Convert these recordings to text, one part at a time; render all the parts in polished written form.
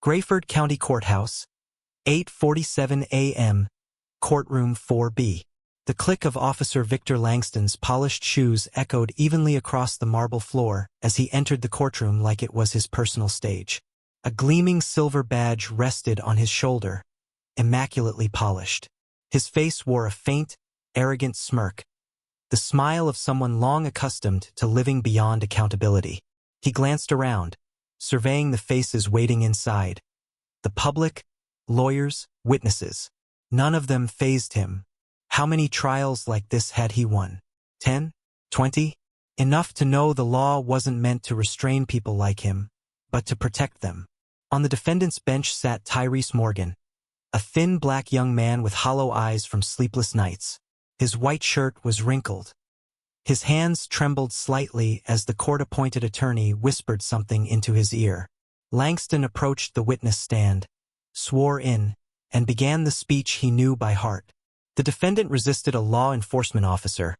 Greyford County Courthouse, 8:47 a.m., Courtroom 4B. The click of Officer Victor Langston's polished shoes echoed evenly across the marble floor as he entered the courtroom like it was his personal stage. A gleaming silver badge rested on his shoulder, immaculately polished. His face wore a faint, arrogant smirk, the smile of someone long accustomed to living beyond accountability. He glanced around, surveying the faces waiting inside. The public, lawyers, witnesses. None of them fazed him. How many trials like this had he won? 10? 20? Enough to know the law wasn't meant to restrain people like him, but to protect them. On the defendant's bench sat Tyrese Morgan, a thin black young man with hollow eyes from sleepless nights. His white shirt was wrinkled. His hands trembled slightly as the court-appointed attorney whispered something into his ear. Langston approached the witness stand, swore in, and began the speech he knew by heart. The defendant resisted a law enforcement officer,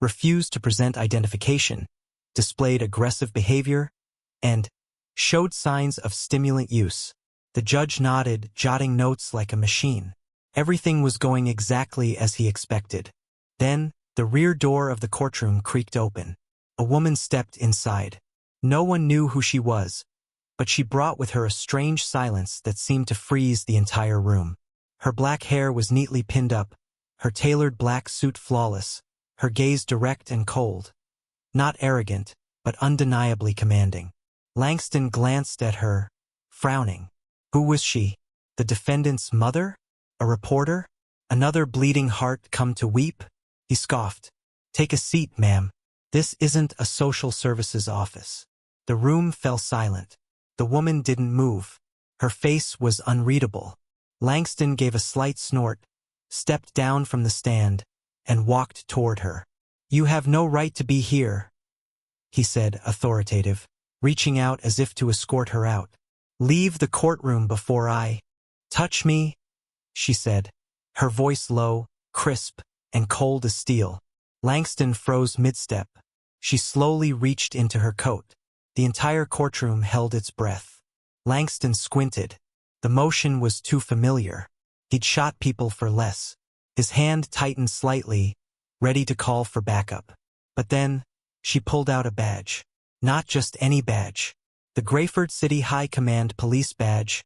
refused to present identification, displayed aggressive behavior, and showed signs of stimulant use. The judge nodded, jotting notes like a machine. Everything was going exactly as he expected. Then, the rear door of the courtroom creaked open. A woman stepped inside. No one knew who she was, but she brought with her a strange silence that seemed to freeze the entire room. Her black hair was neatly pinned up, her tailored black suit flawless, her gaze direct and cold. Not arrogant, but undeniably commanding. Langston glanced at her, frowning. Who was she? The defendant's mother? A reporter? Another bleeding heart come to weep? He scoffed. "Take a seat, ma'am. This isn't a social services office." The room fell silent. The woman didn't move. Her face was unreadable. Langston gave a slight snort, stepped down from the stand, and walked toward her. "You have no right to be here," he said, authoritative, reaching out as if to escort her out. "Leave the courtroom before I touch me," she said, her voice low, crisp, and cold as steel. Langston froze mid-step. She slowly reached into her coat. The entire courtroom held its breath. Langston squinted. The motion was too familiar. He'd shot people for less. His hand tightened slightly, ready to call for backup. But then, she pulled out a badge. Not just any badge. The Greyford City High Command Police Badge,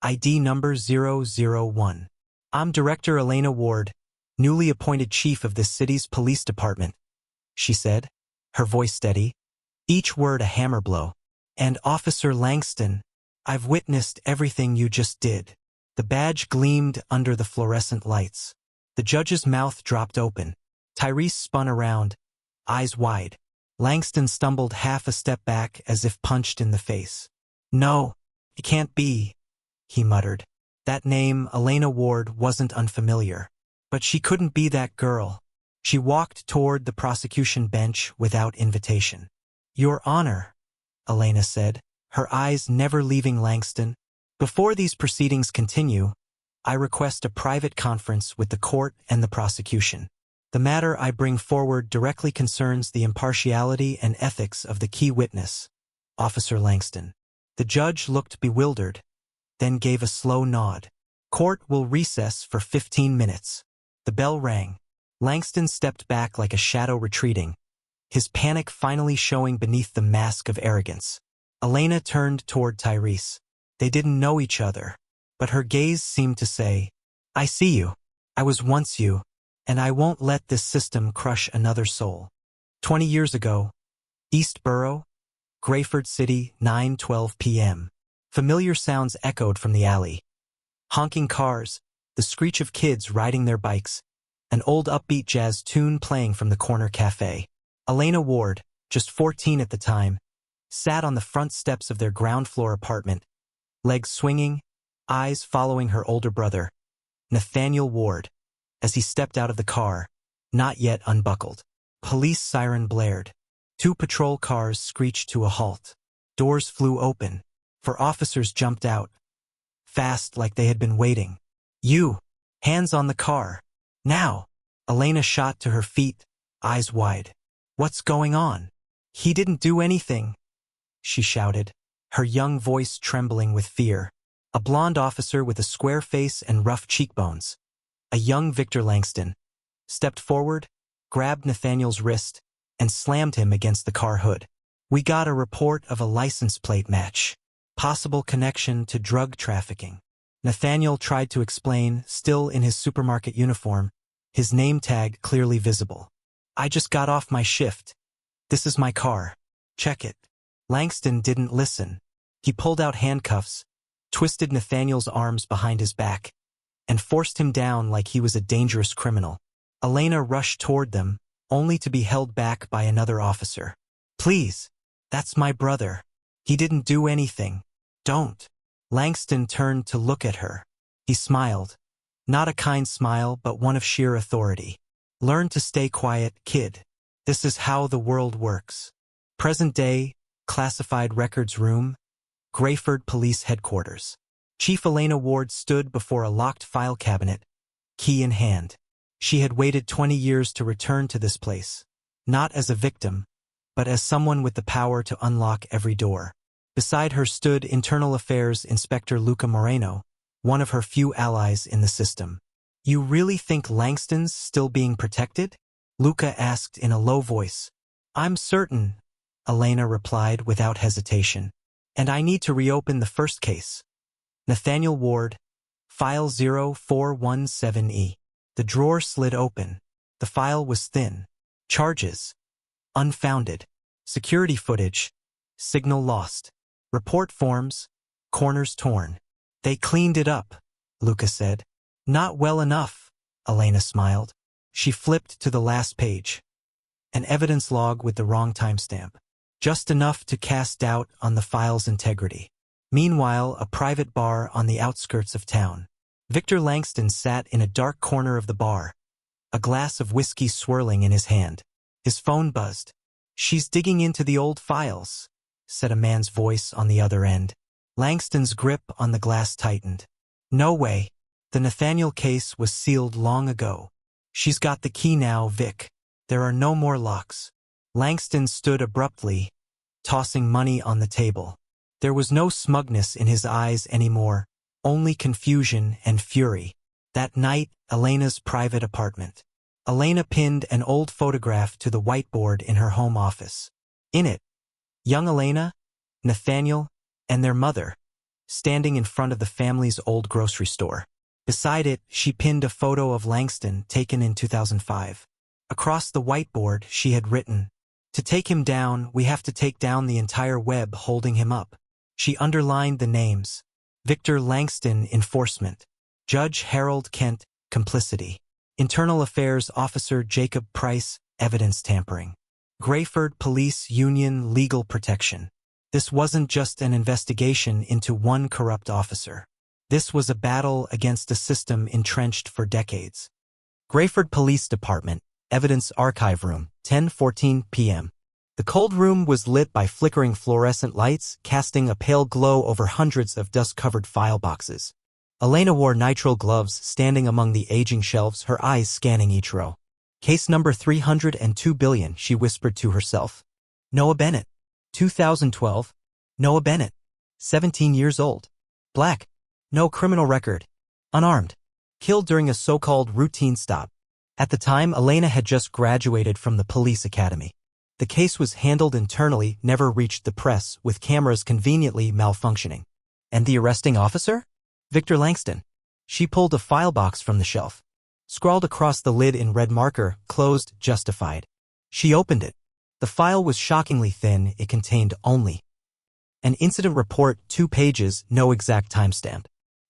ID number 001. "I'm Director Elena Ward, newly appointed chief of this city's police department," she said, her voice steady, each word a hammer blow. "And Officer Langston, I've witnessed everything you just did." The badge gleamed under the fluorescent lights. The judge's mouth dropped open. Tyrese spun around, eyes wide. Langston stumbled half a step back as if punched in the face. "No, it can't be," he muttered. That name, Elena Ward, wasn't unfamiliar. But she couldn't be that girl. She walked toward the prosecution bench without invitation. "Your Honor," Elena said, her eyes never leaving Langston. "Before these proceedings continue, I request a private conference with the court and the prosecution. The matter I bring forward directly concerns the impartiality and ethics of the key witness, Officer Langston." The judge looked bewildered, then gave a slow nod. "Court will recess for 15 minutes. The bell rang. Langston stepped back like a shadow retreating, his panic finally showing beneath the mask of arrogance. Elena turned toward Tyrese. They didn't know each other, but her gaze seemed to say, "I see you. I was once you, and I won't let this system crush another soul." 20 years ago, East Borough, Greyford City, 9:12 p.m. Familiar sounds echoed from the alley. Honking cars, the screech of kids riding their bikes, an old upbeat jazz tune playing from the corner cafe. Elena Ward, just 14 at the time, sat on the front steps of their ground-floor apartment, legs swinging, eyes following her older brother, Nathaniel Ward, as he stepped out of the car, not yet unbuckled. Police siren blared. 2 patrol cars screeched to a halt. Doors flew open. 4 officers jumped out, fast like they had been waiting. "You! Hands on the car! Now!" Elena shot to her feet, eyes wide. "What's going on?" "He didn't do anything," she shouted, her young voice trembling with fear. A blonde officer with a square face and rough cheekbones, a young Victor Langston, stepped forward, grabbed Nathaniel's wrist, and slammed him against the car hood. "We got a report of a license plate match. Possible connection to drug trafficking." Nathaniel tried to explain, still in his supermarket uniform, his name tag clearly visible. "I just got off my shift. This is my car. Check it." Langston didn't listen. He pulled out handcuffs, twisted Nathaniel's arms behind his back, and forced him down like he was a dangerous criminal. Elena rushed toward them, only to be held back by another officer. "Please, that's my brother. He didn't do anything. Don't." Langston turned to look at her. He smiled. Not a kind smile, but one of sheer authority. "Learn to stay quiet, kid. This is how the world works." Present day, classified records room, Greyford Police Headquarters. Chief Elena Ward stood before a locked file cabinet, key in hand. She had waited 20 years to return to this place, not as a victim, but as someone with the power to unlock every door. Beside her stood Internal Affairs Inspector Luca Moreno, one of her few allies in the system. "You really think Langston's still being protected?" Luca asked in a low voice. "I'm certain," Elena replied without hesitation. "And I need to reopen the first case." Nathaniel Ward, File 0417E. The drawer slid open. The file was thin. Charges: unfounded. Security footage: signal lost. Report forms: corners torn. "They cleaned it up," Luca said. "Not well enough," Elena smiled. She flipped to the last page. An evidence log with the wrong timestamp. Just enough to cast doubt on the file's integrity. Meanwhile, a private bar on the outskirts of town. Victor Langston sat in a dark corner of the bar, a glass of whiskey swirling in his hand. His phone buzzed. "She's digging into the old files," said a man's voice on the other end. Langston's grip on the glass tightened. "No way. The Nathaniel case was sealed long ago. She's got the key now, Vic. There are no more locks." Langston stood abruptly, tossing money on the table. There was no smugness in his eyes anymore, only confusion and fury. That night, Elena's private apartment. Elena pinned an old photograph to the whiteboard in her home office. In it, young Elena, Nathaniel, and their mother, standing in front of the family's old grocery store. Beside it, she pinned a photo of Langston taken in 2005. Across the whiteboard, she had written, "To take him down, we have to take down the entire web holding him up." She underlined the names: Victor Langston, enforcement; Judge Harold Kent, complicity; Internal Affairs Officer Jacob Price, evidence tampering; Greyford Police Union, legal protection. This wasn't just an investigation into one corrupt officer. This was a battle against a system entrenched for decades. Greyford Police Department, Evidence Archive Room, 10:14 p.m. The cold room was lit by flickering fluorescent lights, casting a pale glow over hundreds of dust-covered file boxes. Elena wore nitrile gloves, standing among the aging shelves, her eyes scanning each row. "Case number 302 billion, she whispered to herself. Noah Bennett. 2012. Noah Bennett. 17 years old. Black. No criminal record. Unarmed. Killed during a so-called routine stop. At the time, Elena had just graduated from the police academy. The case was handled internally, never reached the press, with cameras conveniently malfunctioning. And the arresting officer? Victor Langston. She pulled a file box from the shelf. Scrawled across the lid in red marker, closed, justified. She opened it. The file was shockingly thin. It contained only an incident report, 2 pages, no exact timestamp.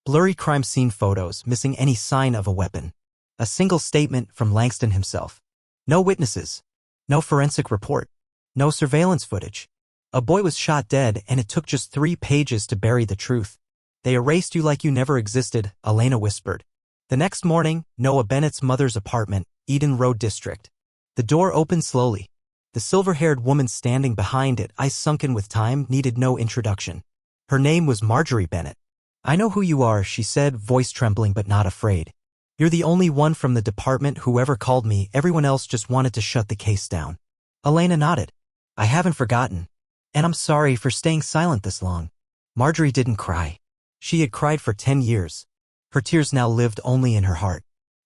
Blurry crime scene photos, missing any sign of a weapon. A single statement from Langston himself. No witnesses. No forensic report. No surveillance footage. A boy was shot dead, and it took just 3 pages to bury the truth. They erased you like you never existed, Elena whispered. The next morning, Noah Bennett's mother's apartment, Eden Road District. The door opened slowly. The silver-haired woman standing behind it, eyes sunken with time, needed no introduction. Her name was Marjorie Bennett. "I know who you are," she said, voice trembling but not afraid. "You're the only one from the department who ever called me. Everyone else just wanted to shut the case down." Elena nodded. "I haven't forgotten. And I'm sorry for staying silent this long." Marjorie didn't cry. She had cried for 10 years. Her tears now lived only in her heart.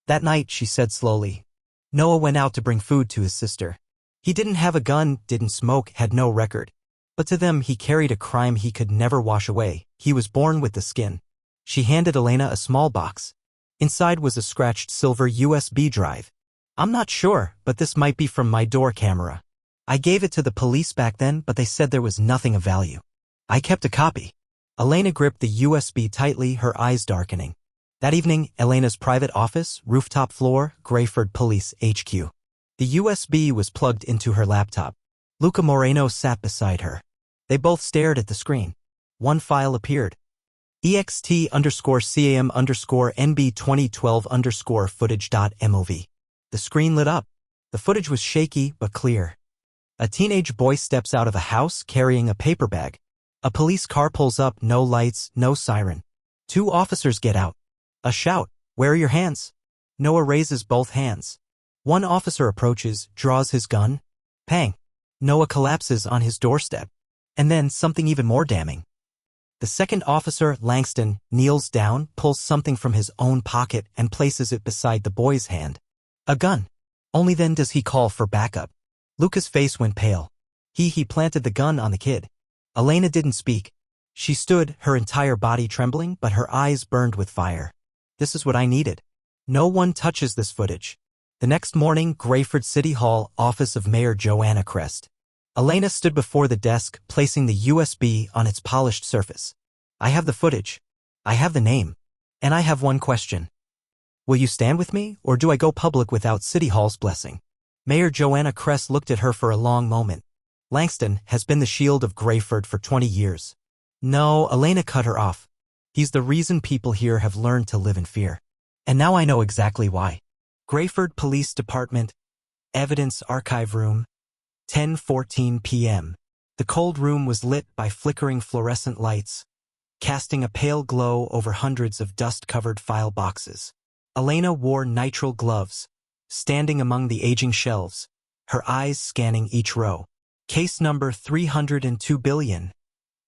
That night, she said slowly, Noah went out to bring food to his sister. He didn't have a gun, didn't smoke, had no record. But to them, he carried a crime he could never wash away. He was born with the skin. She handed Elena a small box. Inside was a scratched silver USB drive. I'm not sure, but this might be from my door camera. I gave it to the police back then, but they said there was nothing of value. I kept a copy. Elena gripped the USB tightly, her eyes darkening. That evening, Elena's private office, rooftop floor, Greyford Police HQ. The USB was plugged into her laptop. Luca Moreno sat beside her. They both stared at the screen. One file appeared. ext_cam_nb 2012_footage.mov. The screen lit up. The footage was shaky but clear. A teenage boy steps out of a house carrying a paper bag. A police car pulls up, no lights, no siren. Two officers get out. A shout, "Where are your hands?" Noah raises both hands. One officer approaches, draws his gun. Pang! Noah collapses on his doorstep. And then something even more damning. The second officer, Langston, kneels down, pulls something from his own pocket and places it beside the boy's hand. A gun. Only then does he call for backup. Luca's face went pale. He planted the gun on the kid. Elena didn't speak. She stood, her entire body trembling, but her eyes burned with fire. This is what I needed. No one touches this footage. The next morning, Greyford City Hall, office of Mayor Joanna Crest. Elena stood before the desk, placing the USB on its polished surface. I have the footage. I have the name. And I have one question. Will you stand with me, or do I go public without City Hall's blessing? Mayor Joanna Crest looked at her for a long moment. Langston has been the shield of Greyford for 20 years. No, Elena cut her off. He's the reason people here have learned to live in fear. And now I know exactly why. Greyford Police Department, Evidence Archive Room, 10:14 p.m. The cold room was lit by flickering fluorescent lights, casting a pale glow over hundreds of dust-covered file boxes. Elena wore nitrile gloves, standing among the aging shelves, her eyes scanning each row. Case number 302 billion,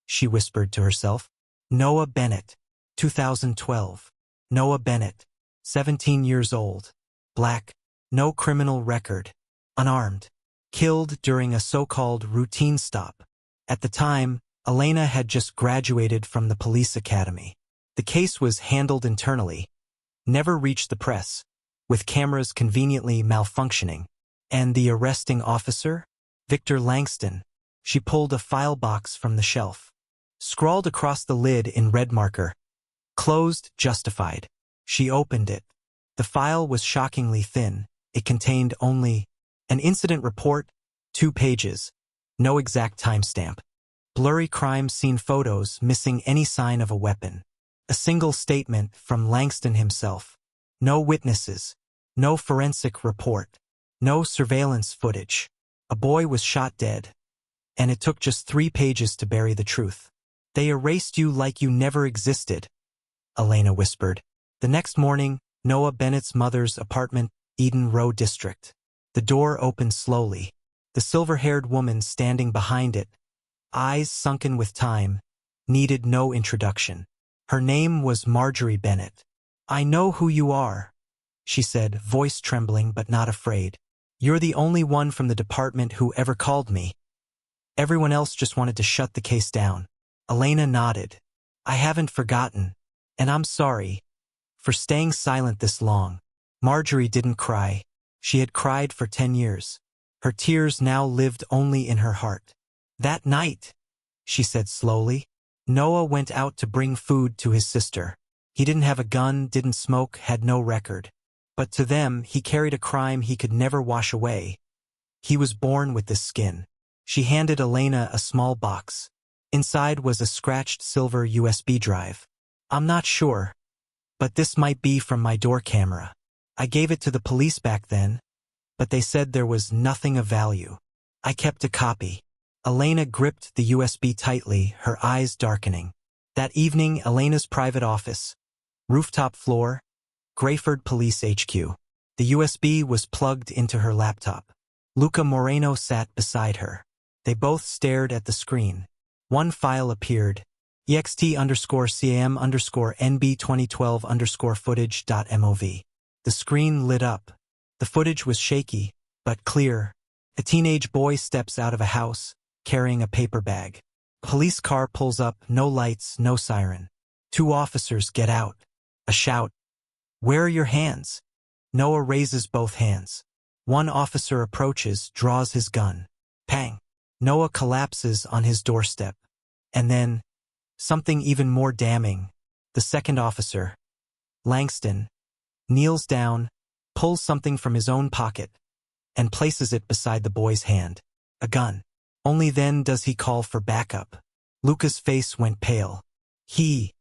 she whispered to herself. Noah Bennett, 2012. Noah Bennett, 17 years old, black, no criminal record, unarmed, killed during a so-called routine stop. At the time, Elena had just graduated from the police academy. The case was handled internally, never reached the press, with cameras conveniently malfunctioning. And the arresting officer? Victor Langston. She pulled a file box from the shelf. Scrawled across the lid in red marker. Closed, justified. She opened it. The file was shockingly thin. It contained only an incident report, 2 pages, no exact timestamp. Blurry crime scene photos missing any sign of a weapon. A single statement from Langston himself. No witnesses. No forensic report. No surveillance footage. A boy was shot dead. And it took just 3 pages to bury the truth. They erased you like you never existed, Elena whispered. The next morning, Noah Bennett's mother's apartment, Eden Row District. The door opened slowly. The silver-haired woman standing behind it, eyes sunken with time, needed no introduction. Her name was Marjorie Bennett. I know who you are, she said, voice trembling but not afraid. You're the only one from the department who ever called me. Everyone else just wanted to shut the case down. Elena nodded. I haven't forgotten, and I'm sorry for staying silent this long. Marjorie didn't cry. She had cried for 10 years. Her tears now lived only in her heart. That night, she said slowly, Noah went out to bring food to his sister. He didn't have a gun, didn't smoke, had no record. But to them, he carried a crime he could never wash away. He was born with this skin. She handed Elena a small box. Inside was a scratched silver USB drive. I'm not sure, but this might be from my door camera. I gave it to the police back then, but they said there was nothing of value. I kept a copy. Elena gripped the USB tightly, her eyes darkening. That evening, Elena's private office, rooftop floor, Greyford Police HQ. The USB was plugged into her laptop. Luca Moreno sat beside her. They both stared at the screen. One file appeared. ext_cam_nb2012_footage.mov. The screen lit up. The footage was shaky, but clear. A teenage boy steps out of a house, carrying a paper bag. A police car pulls up, no lights, no siren. Two officers get out. A shout, "Where are your hands?" Noah raises both hands. One officer approaches, draws his gun. Pang! Noah collapses on his doorstep. And then, something even more damning. The second officer, Langston, kneels down, pulls something from his own pocket, and places it beside the boy's hand. A gun. Only then does he call for backup. Luca's face went pale. He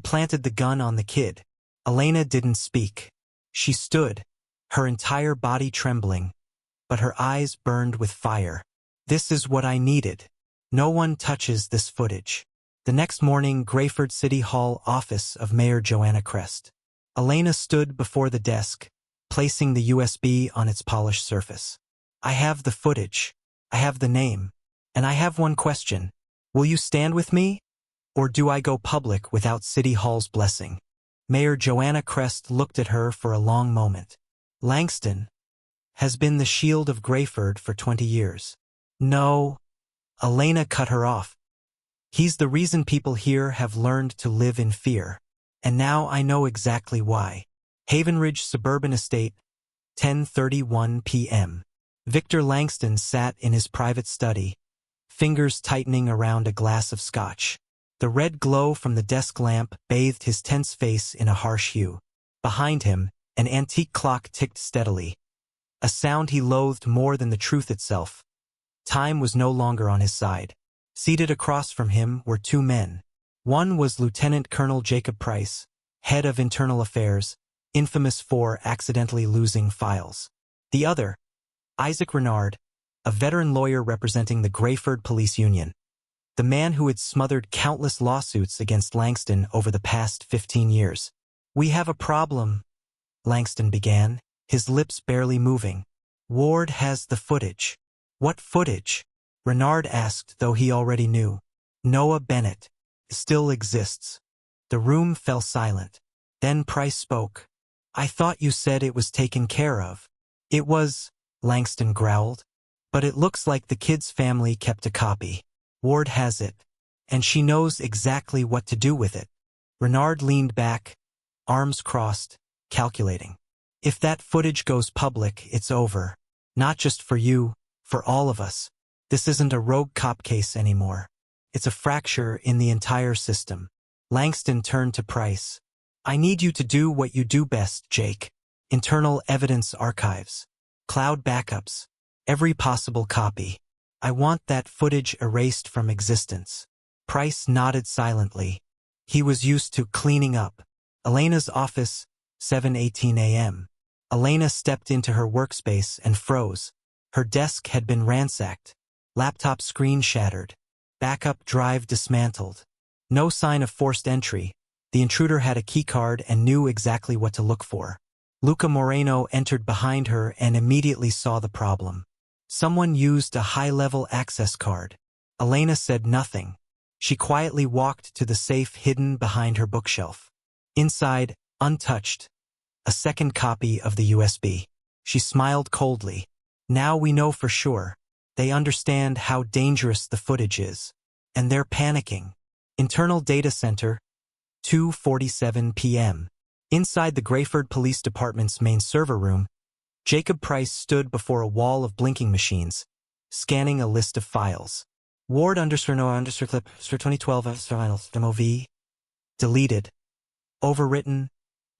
planted the gun on the kid. Elena didn't speak. She stood, her entire body trembling, but her eyes burned with fire. This is what I needed. No one touches this footage. The next morning, Greyford City Hall office of Mayor Joanna Crest. Elena stood before the desk, placing the USB on its polished surface. I have the footage. I have the name. And I have one question. Will you stand with me? Or do I go public without City Hall's blessing? Mayor Joanna Crest looked at her for a long moment. Langston has been the shield of Greyford for 20 years. No. Elena cut her off. He's the reason people here have learned to live in fear. And now I know exactly why. Haven Ridge Suburban Estate, 10:31 p.m. Victor Langston sat in his private study, fingers tightening around a glass of scotch. The red glow from the desk lamp bathed his tense face in a harsh hue. Behind him, an antique clock ticked steadily, a sound he loathed more than the truth itself. Time was no longer on his side. Seated across from him were two men. One was Lieutenant Colonel Jacob Price, head of Internal Affairs, infamous for accidentally losing files. The other, Isaac Renard, a veteran lawyer representing the Greyford Police Union. The man who had smothered countless lawsuits against Langston over the past 15 years. We have a problem, Langston began, his lips barely moving. Ward has the footage. What footage? Renard asked, though he already knew. Noah Bennett still exists. The room fell silent. Then Price spoke. I thought you said it was taken care of. It was, Langston growled. But it looks like the kid's family kept a copy. Ward has it, and she knows exactly what to do with it. Renard leaned back, arms crossed, calculating. If that footage goes public, it's over. Not just for you, for all of us. This isn't a rogue cop case anymore. It's a fracture in the entire system. Langston turned to Price. I need you to do what you do best, Jake. Internal evidence archives. Cloud backups. Every possible copy. I want that footage erased from existence. Price nodded silently. He was used to cleaning up. Elena's office, 7:18 a.m. Elena stepped into her workspace and froze. Her desk had been ransacked. Laptop screen shattered. Backup drive dismantled. No sign of forced entry. The intruder had a keycard and knew exactly what to look for. Luca Moreno entered behind her and immediately saw the problem. Someone used a high-level access card. Elena said nothing. She quietly walked to the safe hidden behind her bookshelf. Inside, untouched, a second copy of the USB. She smiled coldly. Now we know for sure. They understand how dangerous the footage is. And they're panicking. Internal Data Center, 2:47 p.m. Inside the Greyford Police Department's main server room, Jacob Price stood before a wall of blinking machines, scanning a list of files. Ward _Noah_clip 2012 MOV. Deleted. Overwritten.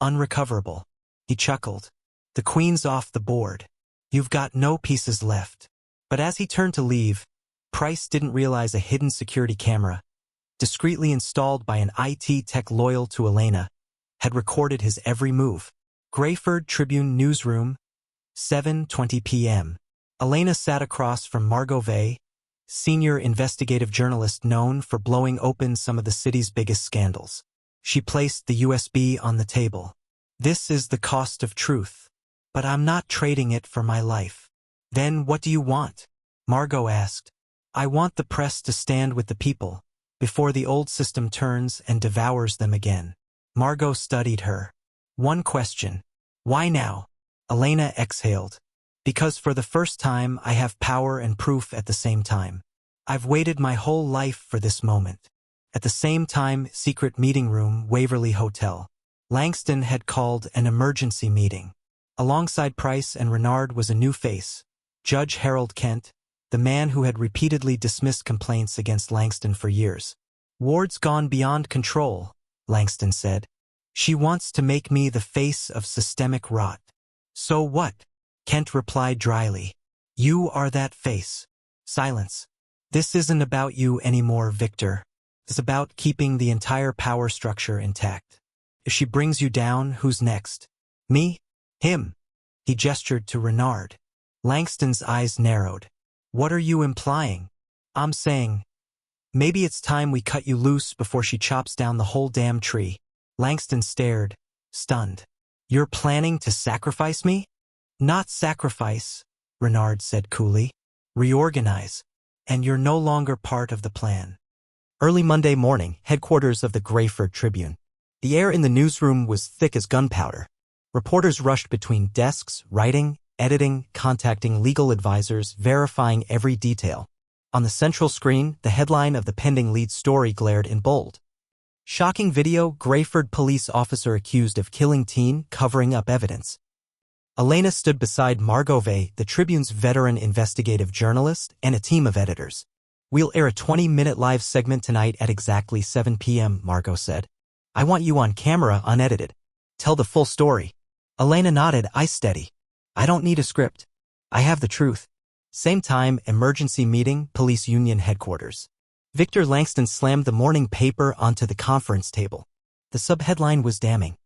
Unrecoverable. He chuckled. The queen's off the board. You've got no pieces left. But as he turned to leave, Price didn't realize a hidden security camera, discreetly installed by an IT tech loyal to Elena, had recorded his every move. Greyford Tribune Newsroom, 7:20 p.m. Elena sat across from Margot Vey, senior investigative journalist known for blowing open some of the city's biggest scandals. She placed the USB on the table. This is the cost of truth. But I'm not trading it for my life. Then what do you want? Margot asked. I want the press to stand with the people. before the old system turns and devours them again. Margot studied her. One question. Why now? Elena exhaled. Because for the first time I have power and proof at the same time. I've waited my whole life for this moment. At the same time, secret meeting room, Waverly Hotel. Langston had called an emergency meeting. Alongside Price and Renard was a new face. Judge Harold Kent, the man who had repeatedly dismissed complaints against Langston for years. Ward's gone beyond control, Langston said. She wants to make me the face of systemic rot. So what? Kent replied dryly. You are that face. Silence. This isn't about you anymore, Victor. It's about keeping the entire power structure intact. If she brings you down, who's next? Me? Him. He gestured to Renard. Langston's eyes narrowed. What are you implying? I'm saying, maybe it's time we cut you loose before she chops down the whole damn tree. Langston stared, stunned. You're planning to sacrifice me? Not sacrifice, Renard said coolly. Reorganize. And you're no longer part of the plan. Early Monday morning, headquarters of the Greyford Tribune. The air in the newsroom was thick as gunpowder. Reporters rushed between desks, writing, editing, contacting legal advisors, verifying every detail. On the central screen, the headline of the pending lead story glared in bold. Shocking video, Greyford police officer accused of killing teen, covering up evidence. Elena stood beside Margot, the Tribune's veteran investigative journalist, and a team of editors. We'll air a 20-minute live segment tonight at exactly 7 p.m., Margot said. I want you on camera, unedited. Tell the full story. Elena nodded, eyes steady. I don't need a script. I have the truth. Same time, emergency meeting, police union headquarters. Victor Langston slammed the morning paper onto the conference table. The subheadline was damning.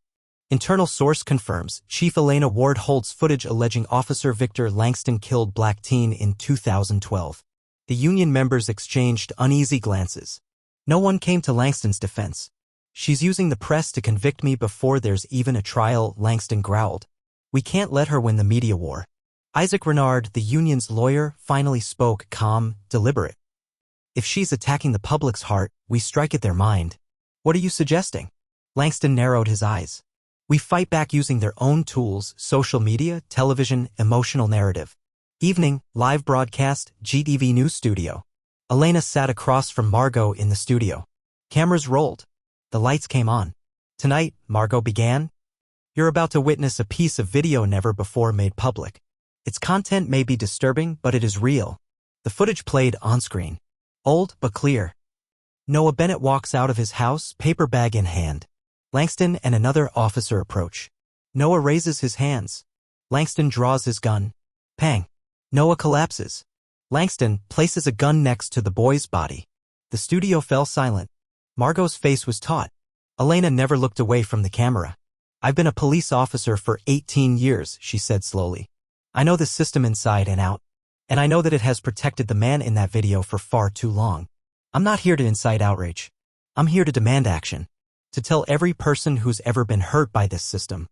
Internal source confirms Chief Elena Ward holds footage alleging Officer Victor Langston killed black teen in 2012. The union members exchanged uneasy glances. No one came to Langston's defense. She's using the press to convict me before there's even a trial, Langston growled. We can't let her win the media war. Isaac Renard, the union's lawyer, finally spoke, calm, deliberate. If she's attacking the public's heart, we strike at their mind. What are you suggesting? Langston narrowed his eyes. We fight back using their own tools, social media, television, emotional narrative. Evening, live broadcast, GTV News Studio. Elena sat across from Margot in the studio. Cameras rolled. The lights came on. Tonight, Margot began. You're about to witness a piece of video never before made public. Its content may be disturbing, but it is real. The footage played on-screen. Old, but clear. Noah Bennett walks out of his house, paper bag in hand. Langston and another officer approach. Noah raises his hands. Langston draws his gun. Pang. Noah collapses. Langston places a gun next to the boy's body. The studio fell silent. Margot's face was taut. Elena never looked away from the camera. I've been a police officer for 18 years, she said slowly. I know the system inside and out. And I know that it has protected the man in that video for far too long. I'm not here to incite outrage. I'm here to demand action. To tell every person who's ever been hurt by this system.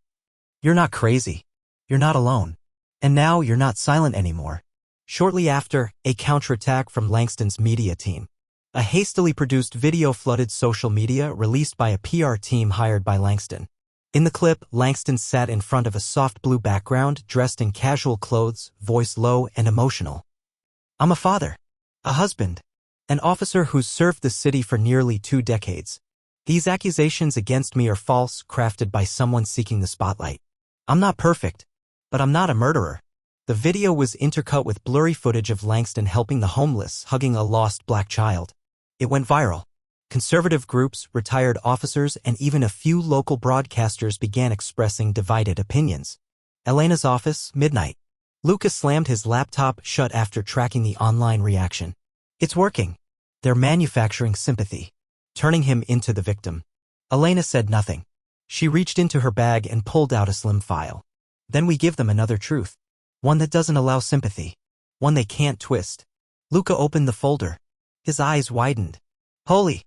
You're not crazy. You're not alone. And now you're not silent anymore. Shortly after, a counterattack from Langston's media team. A hastily produced video flooded social media released by a PR team hired by Langston. In the clip, Langston sat in front of a soft blue background, dressed in casual clothes, voice low and emotional. I'm a father. A husband. An officer who's served the city for nearly 2 decades. These accusations against me are false, crafted by someone seeking the spotlight. I'm not perfect, but I'm not a murderer. The video was intercut with blurry footage of Langston helping the homeless, hugging a lost black child. It went viral. Conservative groups, retired officers, and even a few local broadcasters began expressing divided opinions. Elena's office, midnight. Lucas slammed his laptop shut after tracking the online reaction. It's working. They're manufacturing sympathy. Turning him into the victim. Elena said nothing. She reached into her bag and pulled out a slim file. Then we give them another truth. One that doesn't allow sympathy. One they can't twist. Luca opened the folder. His eyes widened. Holy!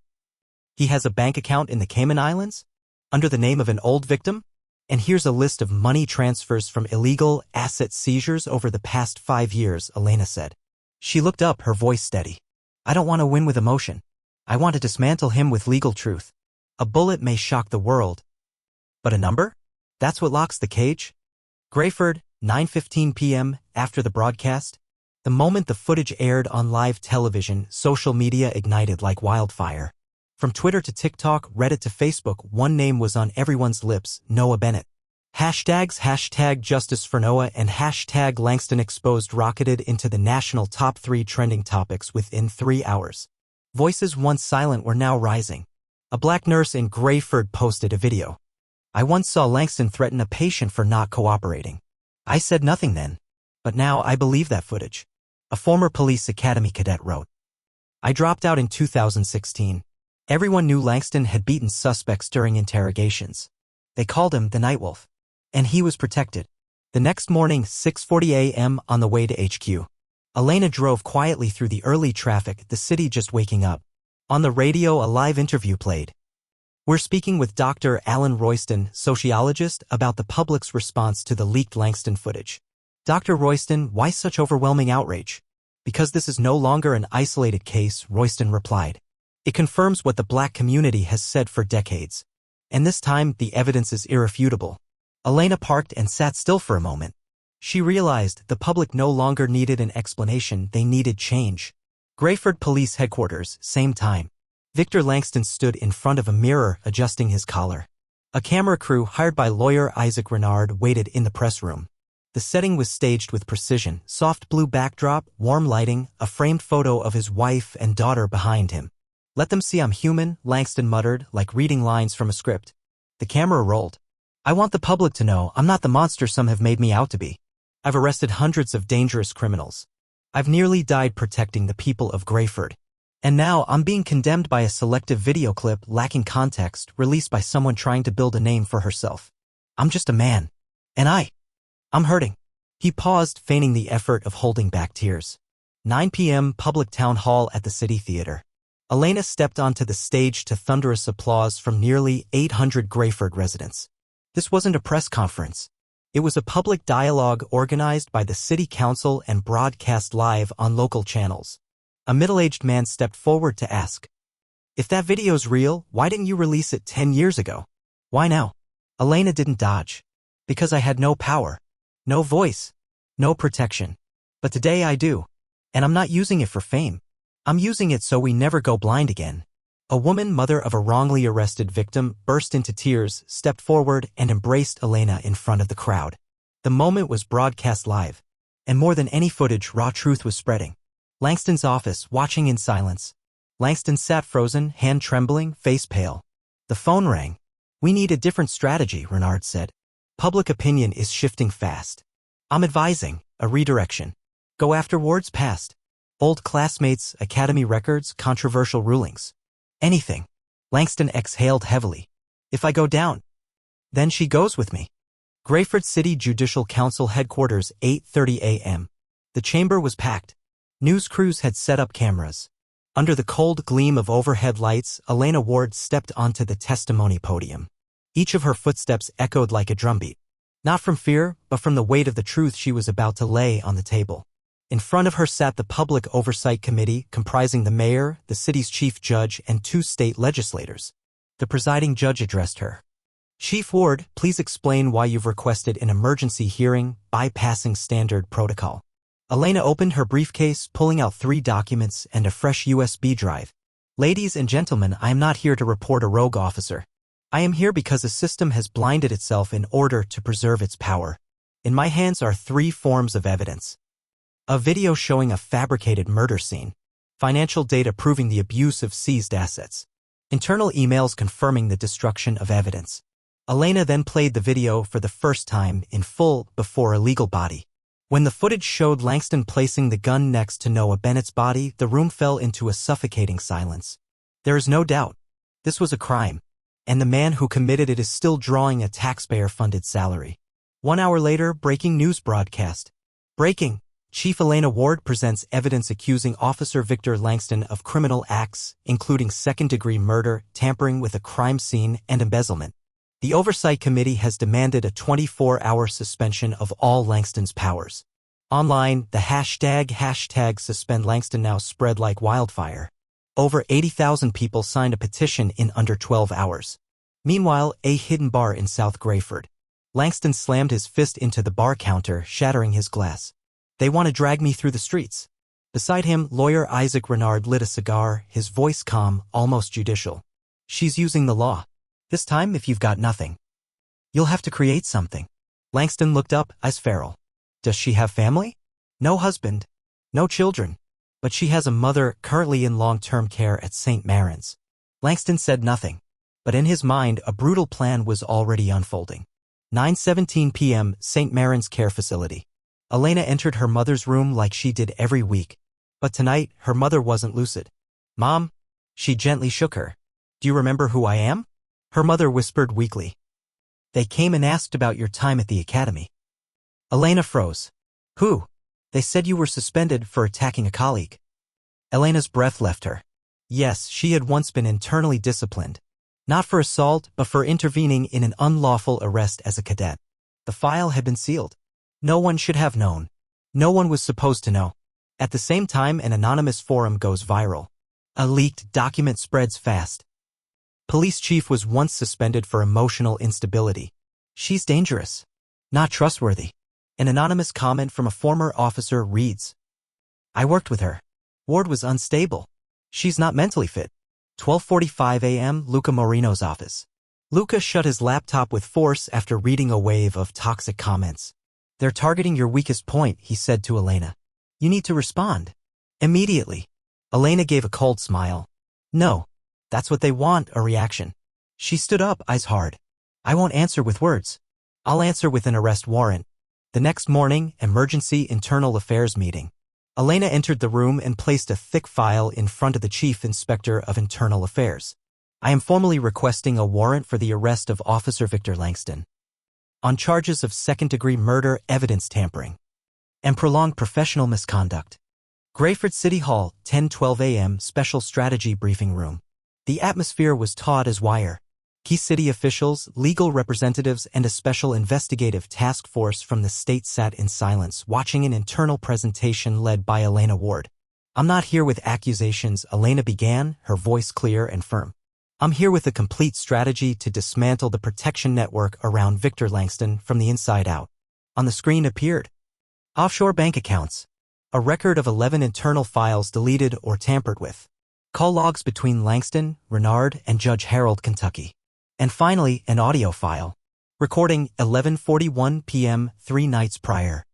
He has a bank account in the Cayman Islands? Under the name of an old victim? And here's a list of money transfers from illegal asset seizures over the past 5 years, Elena said. She looked up, her voice steady. I don't want to win with emotion. I want to dismantle him with legal truth. A bullet may shock the world. But a number? That's what locks the cage? Greyford, 9:15 p.m. after the broadcast. The moment the footage aired on live television, social media ignited like wildfire. From Twitter to TikTok, Reddit to Facebook, one name was on everyone's lips: Noah Bennett. Hashtags #Justice for Noah and #Langston Exposed rocketed into the national top 3 trending topics within 3 hours. Voices once silent were now rising. A black nurse in Greyford posted a video. I once saw Langston threaten a patient for not cooperating. I said nothing then. But now I believe that footage. A former police academy cadet wrote. I dropped out in 2016. Everyone knew Langston had beaten suspects during interrogations. They called him the Nightwolf. And he was protected. The next morning, 6:40 a.m. on the way to HQ. Elena drove quietly through the early traffic, the city just waking up. On the radio, a live interview played. We're speaking with Dr. Alan Royston, sociologist, about the public's response to the leaked Langston footage. Dr. Royston, why such overwhelming outrage? Because this is no longer an isolated case, Royston replied. It confirms what the black community has said for decades. And this time, the evidence is irrefutable. Elena parked and sat still for a moment. She realized the public no longer needed an explanation, they needed change. Greyford Police Headquarters, same time. Victor Langston stood in front of a mirror, adjusting his collar. A camera crew hired by lawyer Isaac Renard waited in the press room. The setting was staged with precision, soft blue backdrop, warm lighting, a framed photo of his wife and daughter behind him. Let them see I'm human, Langston muttered, like reading lines from a script. The camera rolled. I want the public to know I'm not the monster some have made me out to be. I've arrested hundreds of dangerous criminals. I've nearly died protecting the people of Greyford. And now I'm being condemned by a selective video clip lacking context released by someone trying to build a name for herself. I'm just a man. And I'm hurting. He paused, feigning the effort of holding back tears. 9 p.m. Public Town Hall at the City Theater. Elena stepped onto the stage to thunderous applause from nearly 800 Greyford residents. This wasn't a press conference. It was a public dialogue organized by the city council and broadcast live on local channels. A middle-aged man stepped forward to ask, if that video's real, why didn't you release it 10 years ago? Why now? Elena didn't dodge. Because I had no power, no voice, no protection. But today I do. And I'm not using it for fame. I'm using it so we never go blind again. A woman, mother of a wrongly arrested victim, burst into tears, stepped forward, and embraced Elena in front of the crowd. The moment was broadcast live. And more than any footage, raw truth was spreading. Langston's office, watching in silence. Langston sat frozen, hand trembling, face pale. The phone rang. We need a different strategy, Renard said. Public opinion is shifting fast. I'm advising a redirection. Go after Ward's past. Old classmates, academy records, controversial rulings. Anything. Langston exhaled heavily. If I go down, then she goes with me. Greyford City Judicial Council Headquarters, 8:30 a.m. The chamber was packed. News crews had set up cameras. Under the cold gleam of overhead lights, Elena Ward stepped onto the testimony podium. Each of her footsteps echoed like a drumbeat. Not from fear, but from the weight of the truth she was about to lay on the table. In front of her sat the Public Oversight Committee, comprising the mayor, the city's chief judge, and 2 state legislators. The presiding judge addressed her. Chief Ward, please explain why you've requested an emergency hearing, bypassing standard protocol. Elena opened her briefcase, pulling out 3 documents and a fresh USB drive. Ladies and gentlemen, I am not here to report a rogue officer. I am here because the system has blinded itself in order to preserve its power. In my hands are 3 forms of evidence. A video showing a fabricated murder scene. Financial data proving the abuse of seized assets. Internal emails confirming the destruction of evidence. Elena then played the video for the first time in full before a legal body. When the footage showed Langston placing the gun next to Noah Bennett's body, the room fell into a suffocating silence. There is no doubt. This was a crime. And the man who committed it is still drawing a taxpayer-funded salary. 1 hour later, breaking news broadcast. Breaking. Chief Elena Ward presents evidence accusing Officer Victor Langston of criminal acts, including second-degree murder, tampering with a crime scene, and embezzlement. The Oversight Committee has demanded a 24-hour suspension of all Langston's powers. Online, the hashtag #SuspendLangston now spread like wildfire. Over 80,000 people signed a petition in under 12 hours. Meanwhile, a hidden bar in South Greyford. Langston slammed his fist into the bar counter, shattering his glass. They want to drag me through the streets. Beside him, lawyer Isaac Renard lit a cigar, his voice calm, almost judicial. She's using the law. This time, if you've got nothing, you'll have to create something. Langston looked up, eyes feral. Does she have family? No husband. No children. But she has a mother currently in long-term care at St. Marin's. Langston said nothing. But in his mind, a brutal plan was already unfolding. 9:17 p.m., St. Marin's Care Facility. Elena entered her mother's room like she did every week. But tonight, her mother wasn't lucid. Mom? She gently shook her. Do you remember who I am? Her mother whispered weakly. They came and asked about your time at the academy. Elena froze. Who? They said you were suspended for attacking a colleague. Elena's breath left her. Yes, she had once been internally disciplined. Not for assault, but for intervening in an unlawful arrest as a cadet. The file had been sealed. No one should have known. No one was supposed to know. At the same time, an anonymous forum goes viral. A leaked document spreads fast. Police chief was once suspended for emotional instability. She's dangerous. Not trustworthy. An anonymous comment from a former officer reads, I worked with her. Ward was unstable. She's not mentally fit. 12:45 a.m., Luca Moreno's office. Luca shut his laptop with force after reading a wave of toxic comments. They're targeting your weakest point, he said to Elena. You need to respond. Immediately. Elena gave a cold smile. No. That's what they want, a reaction. She stood up, eyes hard. I won't answer with words. I'll answer with an arrest warrant. The next morning, emergency internal affairs meeting. Elena entered the room and placed a thick file in front of the Chief Inspector of Internal Affairs. I am formally requesting a warrant for the arrest of Officer Victor Langston on charges of second-degree murder, evidence tampering, and prolonged professional misconduct. Greyford City Hall, 10:12 a.m., Special Strategy Briefing Room. The atmosphere was taut as wire. Key city officials, legal representatives, and a special investigative task force from the state sat in silence, watching an internal presentation led by Elena Ward. I'm not here with accusations, Elena began, her voice clear and firm. I'm here with a complete strategy to dismantle the protection network around Victor Langston from the inside out. On the screen appeared offshore bank accounts, a record of 11 internal files deleted or tampered with, call logs between Langston, Renard, and Judge Harold, Kentucky. And finally, an audio file, recording 11:41 p.m. 3 nights prior.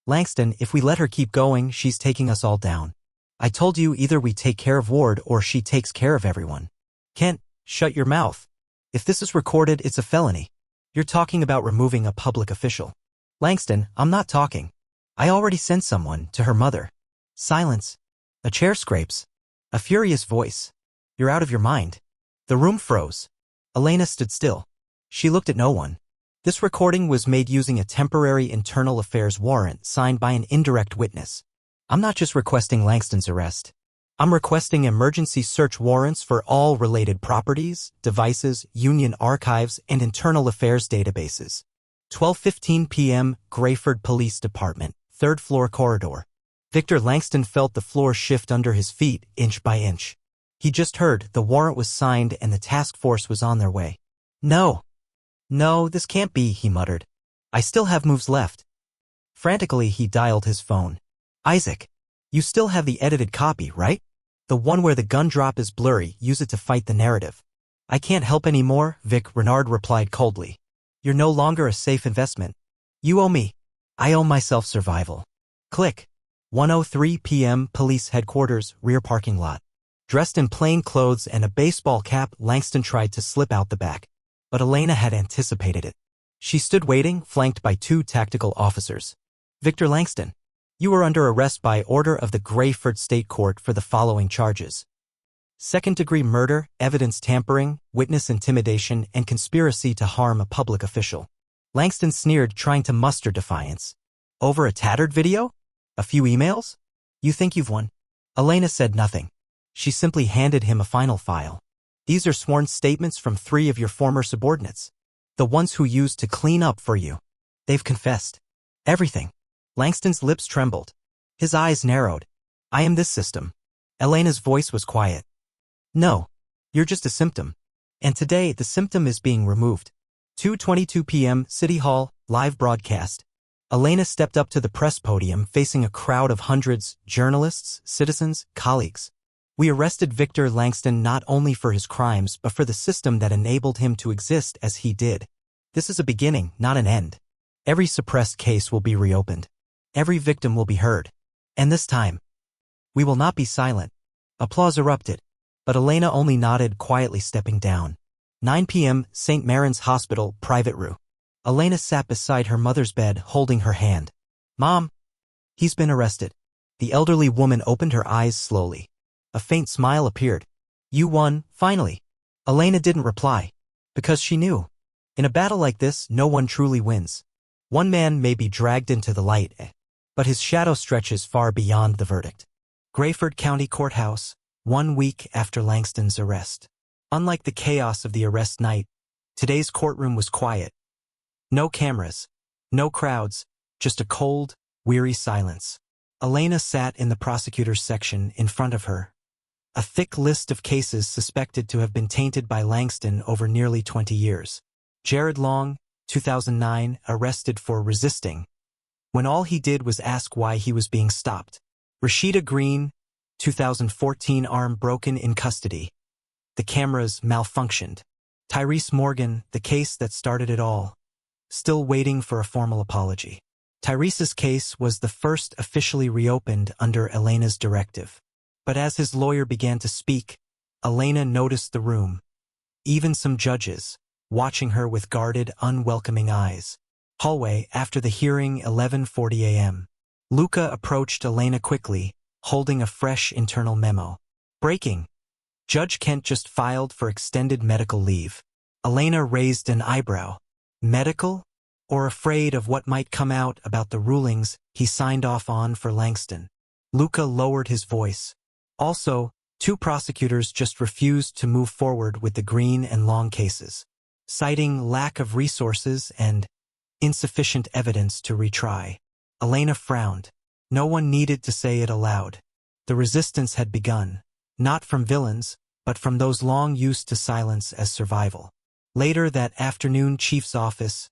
Langston, if we let her keep going, she's taking us all down. I told you either we take care of Ward or she takes care of everyone. Kent, shut your mouth. If this is recorded, it's a felony. You're talking about removing a public official. Langston, I'm not talking. I already sent someone to her mother. Silence. A chair scrapes. A furious voice. You're out of your mind. The room froze. Elena stood still. She looked at no one. This recording was made using a temporary internal affairs warrant signed by an indirect witness. I'm not just requesting Langston's arrest. I'm requesting emergency search warrants for all related properties, devices, union archives, and internal affairs databases. 12:15 p.m., Greyford Police Department, 3rd floor corridor. Victor Langston felt the floor shift under his feet, inch by inch. He just heard the warrant was signed and the task force was on their way. No. No, this can't be, he muttered. I still have moves left. Frantically, he dialed his phone. Isaac, you still have the edited copy, right? The one where the gun drop is blurry, use it to fight the narrative. I can't help anymore, Vic, Renard replied coldly. You're no longer a safe investment. You owe me. I owe myself survival. Click. 1:03 p.m. Police Headquarters, rear parking lot. Dressed in plain clothes and a baseball cap, Langston tried to slip out the back. But Elena had anticipated it. She stood waiting, flanked by 2 tactical officers. Victor Langston, you are under arrest by order of the Greyford State Court for the following charges. Second-degree murder, evidence tampering, witness intimidation, and conspiracy to harm a public official. Langston sneered, trying to muster defiance. Over a tattered video? A few emails? You think you've won? Elena said nothing. She simply handed him a final file. These are sworn statements from 3 of your former subordinates. The ones who used to clean up for you. They've confessed. Everything. Langston's lips trembled. His eyes narrowed. I am this system. Elena's voice was quiet. No, you're just a symptom. And today, the symptom is being removed. 2:22 p.m. City Hall, live broadcast. Elena stepped up to the press podium facing a crowd of hundreds, journalists, citizens, colleagues. We arrested Victor Langston not only for his crimes but for the system that enabled him to exist as he did. This is a beginning, not an end. Every suppressed case will be reopened. Every victim will be heard. And this time, we will not be silent. Applause erupted, but Elena only nodded, quietly stepping down. 9 p.m. St. Mary's Hospital, private room. Elena sat beside her mother's bed, holding her hand. Mom, he's been arrested. The elderly woman opened her eyes slowly. A faint smile appeared. You won, finally. Elena didn't reply, because she knew. In a battle like this, no one truly wins. One man may be dragged into the light, but his shadow stretches far beyond the verdict. Greyford County Courthouse, 1 week after Langston's arrest. Unlike the chaos of the arrest night, today's courtroom was quiet. No cameras, no crowds, just a cold, weary silence. Elena sat in the prosecutor's section in front of her. A thick list of cases suspected to have been tainted by Langston over nearly 20 years. Jared Long, 2009, arrested for resisting, when all he did was ask why he was being stopped. Rashida Green, 2014, arm broken in custody. The cameras malfunctioned. Tyrese Morgan, the case that started it all, still waiting for a formal apology. Tyrese's case was the first officially reopened under Elena's directive. But as his lawyer began to speak, Elena noticed the room. Even some judges, watching her with guarded, unwelcoming eyes. Hallway, after the hearing, 11:40 a.m. Luca approached Elena quickly, holding a fresh internal memo. Breaking. Judge Kent just filed for extended medical leave. Elena raised an eyebrow. Medical? Or afraid of what might come out about the rulings he signed off on for Langston? Luca lowered his voice. Also, 2 prosecutors just refused to move forward with the Green and Long cases, citing lack of resources and insufficient evidence to retry. Elena frowned. No one needed to say it aloud. The resistance had begun, not from villains, but from those long used to silence as survival. Later that afternoon, Chief's office,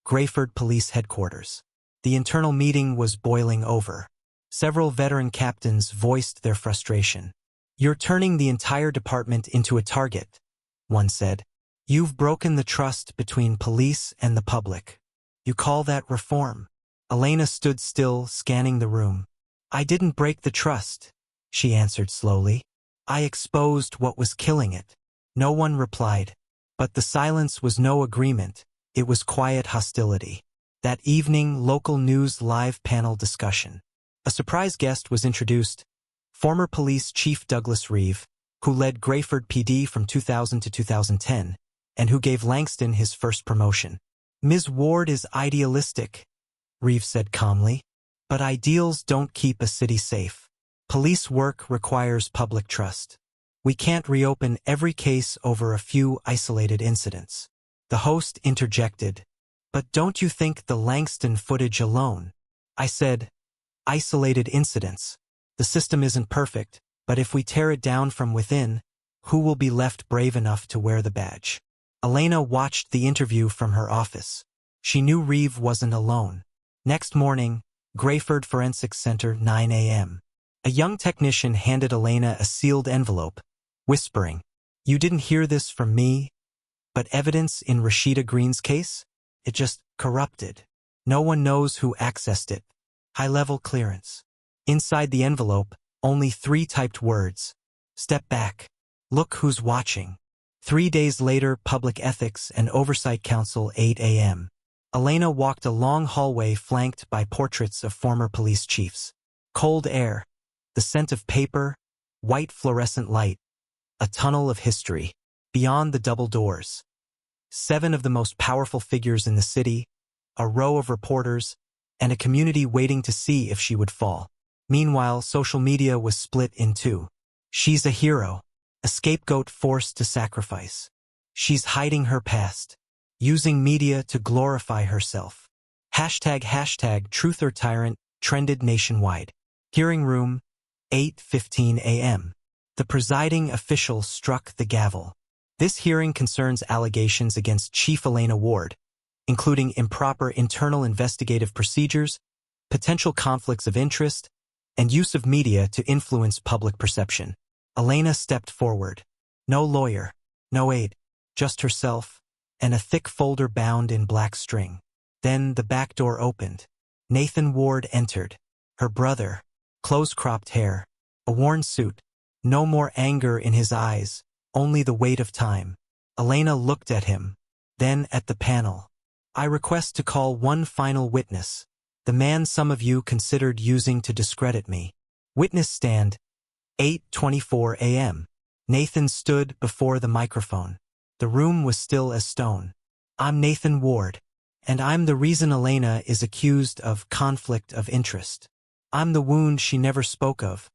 Greyford Police Headquarters. The internal meeting was boiling over. Several veteran captains voiced their frustration. You're turning the entire department into a target, one said. You've broken the trust between police and the public. You call that reform? Elena stood still, scanning the room. I didn't break the trust, she answered slowly. I exposed what was killing it. No one replied. But the silence was no agreement. It was quiet hostility. That evening, local news live panel discussion. A surprise guest was introduced, former police chief Douglas Reeve, who led Greyford PD from 2000 to 2010, and who gave Langston his first promotion. Ms. Ward is idealistic, Reeve said calmly, but ideals don't keep a city safe. Police work requires public trust. We can't reopen every case over a few isolated incidents. The host interjected, but don't you think the Langston footage alone? I said, isolated incidents. The system isn't perfect, but if we tear it down from within, who will be left brave enough to wear the badge? Elena watched the interview from her office. She knew Reeve wasn't alone. Next morning, Greyford Forensic Center, 9 a.m. A young technician handed Elena a sealed envelope, whispering, You didn't hear this from me, but evidence in Rashida Green's case? It just corrupted. No one knows who accessed it. High-level clearance. Inside the envelope, only 3 typed words. Step back. Look who's watching. 3 days later, Public Ethics and Oversight Council, 8 a.m. Elena walked a long hallway flanked by portraits of former police chiefs. Cold air, the scent of paper, white fluorescent light, a tunnel of history. Beyond the double doors, 7 of the most powerful figures in the city, a row of reporters, and a community waiting to see if she would fall. Meanwhile, social media was split in 2. She's a hero, a scapegoat forced to sacrifice. She's hiding her past, using media to glorify herself. ##truth or tyrant trended nationwide. Hearing room, 8:15 a.m. The presiding official struck the gavel. This hearing concerns allegations against Chief Elena Ward, including improper internal investigative procedures, potential conflicts of interest, and use of media to influence public perception. Elena stepped forward. No lawyer, no aide, just herself, and a thick folder bound in black string. Then the back door opened. Nathan Ward entered. Her brother, close-cropped hair, a worn suit, no more anger in his eyes, only the weight of time. Elena looked at him, then at the panel. I request to call one final witness, the man some of you considered using to discredit me. Witness stand, 8:24 a.m. Nathan stood before the microphone. The room was still as stone. I'm Nathan Ward, and I'm the reason Elena is accused of conflict of interest. I'm the wound she never spoke of.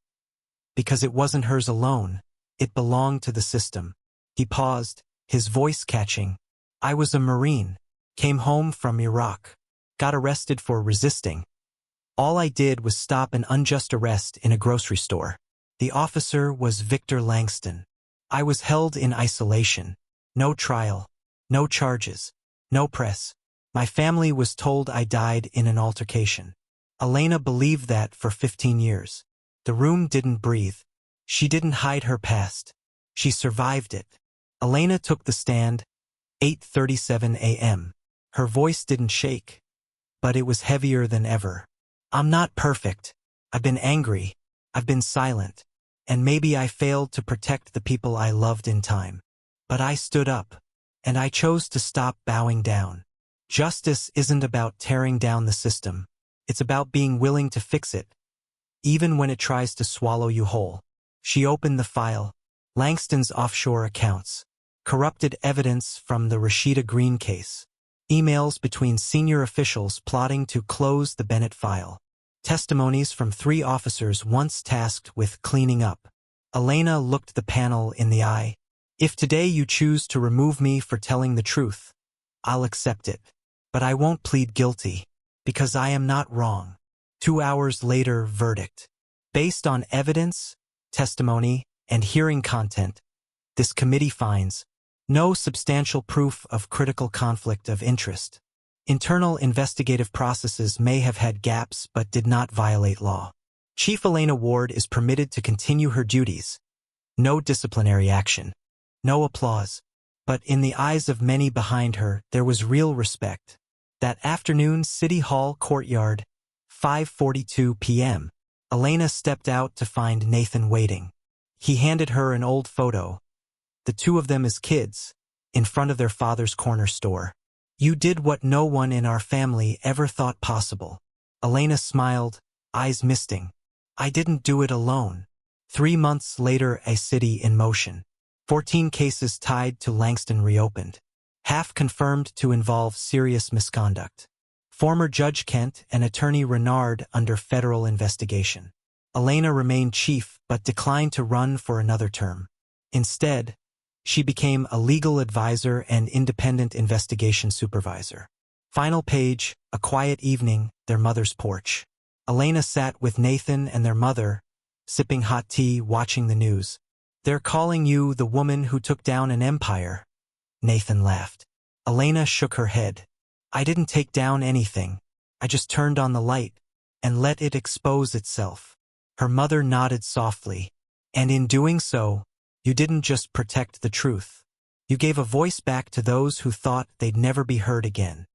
Because it wasn't hers alone, it belonged to the system. He paused, his voice catching. I was a Marine, came home from Iraq, got arrested for resisting. All I did was stop an unjust arrest in a grocery store. The officer was Victor Langston. I was held in isolation. No trial, no charges, no press. My family was told I died in an altercation. Elena believed that for 15 years. The room didn't breathe. She didn't hide her past. She survived it. Elena took the stand, 8:37 a.m. Her voice didn't shake, but it was heavier than ever. I'm not perfect. I've been angry. I've been silent. And maybe I failed to protect the people I loved in time. But I stood up, and I chose to stop bowing down. Justice isn't about tearing down the system. It's about being willing to fix it, even when it tries to swallow you whole. She opened the file. Langston's offshore accounts. Corrupted evidence from the Rashida Green case. Emails between senior officials plotting to close the Bennett file. Testimonies from 3 officers once tasked with cleaning up. Elena looked the panel in the eye. If today you choose to remove me for telling the truth, I'll accept it. But I won't plead guilty, because I am not wrong. 2 hours later, verdict. Based on evidence, testimony, and hearing content, this committee finds no substantial proof of critical conflict of interest. Internal investigative processes may have had gaps but did not violate law. Chief Elena Ward is permitted to continue her duties. No disciplinary action. No applause. But in the eyes of many behind her, there was real respect. That afternoon, City Hall courtyard, 5:42 p.m. Elena stepped out to find Nathan waiting. He handed her an old photo, the 2 of them as kids, in front of their father's corner store. You did what no one in our family ever thought possible. Elena smiled, eyes misting. I didn't do it alone. 3 months later, a city in motion. 14 cases tied to Langston reopened. Half confirmed to involve serious misconduct. Former Judge Kent and Attorney Renard under federal investigation. Elena remained chief but declined to run for another term. Instead, she became a legal advisor and independent investigation supervisor. Final page, a quiet evening, their mother's porch. Elena sat with Nathan and their mother, sipping hot tea, watching the news. They're calling you the woman who took down an empire. Nathan laughed. Elena shook her head. I didn't take down anything. I just turned on the light and let it expose itself. Her mother nodded softly. And in doing so, you didn't just protect the truth. You gave a voice back to those who thought they'd never be heard again.